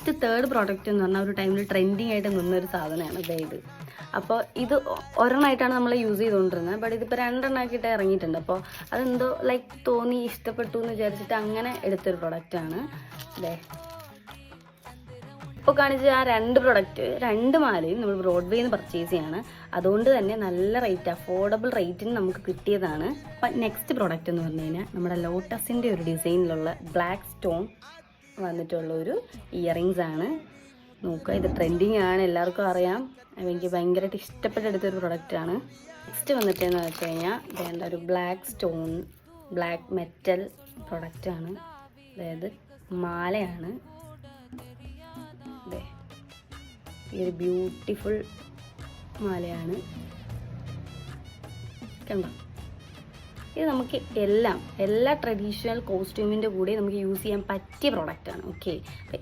Next third product എന്ന് പറഞ്ഞാൽ ഒരു ടൈമിൽ ട്രെൻഡിങ് ആയിട്ട് നിന്നൊരു സാധനമാണ് ഇത്. അപ്പോൾ ഇത് ഒരെണ്ണമായിട്ടാണ് നമ്മൾ യൂസ് ചെയ്തുകൊണ്ടിരുന്നത്. ബട്ട് ഇതിപ്പോൾ 2 ആക്കിയിട്ട് ഇറങ്ങിയിട്ടുണ്ട്. അപ്പോൾ അതെന്തോ ലൈക്ക് തോന്നി, ഇഷ്ടപ്പെട്ടു എന്ന് വിചാരിച്ചിട്ട് അങ്ങനെ എടുത്തൊരു പ്രൊഡക്റ്റാണ് അല്ലേ. ഇപ്പോൾ കാണിച്ച ആ 2 പ്രൊഡക്റ്റ് 2 മാലയും നമ്മൾ ബ്രോഡ്വേയിൽ നിന്ന് പർച്ചേസ് ചെയ്യാണ്. അതുകൊണ്ട് തന്നെ നല്ല റേറ്റ്, അഫോർഡബിൾ റേറ്റിന് നമുക്ക് കിട്ടിയതാണ്. അപ്പം നെക്സ്റ്റ് പ്രൊഡക്റ്റ് എന്ന് പറഞ്ഞു കഴിഞ്ഞാൽ നമ്മുടെ ലോട്ടസിൻ്റെ ഒരു ഡിസൈനിലുള്ള ബ്ലാക്ക് സ്റ്റോൺ വന്നിട്ടുള്ള ഒരു ഇയറിങ്സ് ആണ്. നോക്കുക, ഇത് ട്രെൻഡിങ് ആണ്, എല്ലാവർക്കും അറിയാം. എനിക്ക് ഭയങ്കരമായിട്ട് ഇഷ്ടപ്പെട്ടെടുത്തൊരു പ്രൊഡക്റ്റാണ്. നെക്സ്റ്റ് വന്നിട്ടെന്ന് വെച്ച് കഴിഞ്ഞാൽ വേണ്ട ഒരു ബ്ലാക്ക് സ്റ്റോൺ ബ്ലാക്ക് മെറ്റൽ പ്രൊഡക്റ്റാണ്. അതായത് മാലയാണ്. അതെ, ഈ ഒരു ബ്യൂട്ടിഫുൾ മാലയാണ്. കണ്ടോ, ഇത് നമുക്ക് എല്ലാ ട്രഡീഷണൽ കോസ്റ്റ്യൂമിൻ്റെ കൂടെ നമുക്ക് യൂസ് ചെയ്യാൻ പറ്റിയ പ്രോഡക്റ്റാണ്. ഓക്കെ, അപ്പം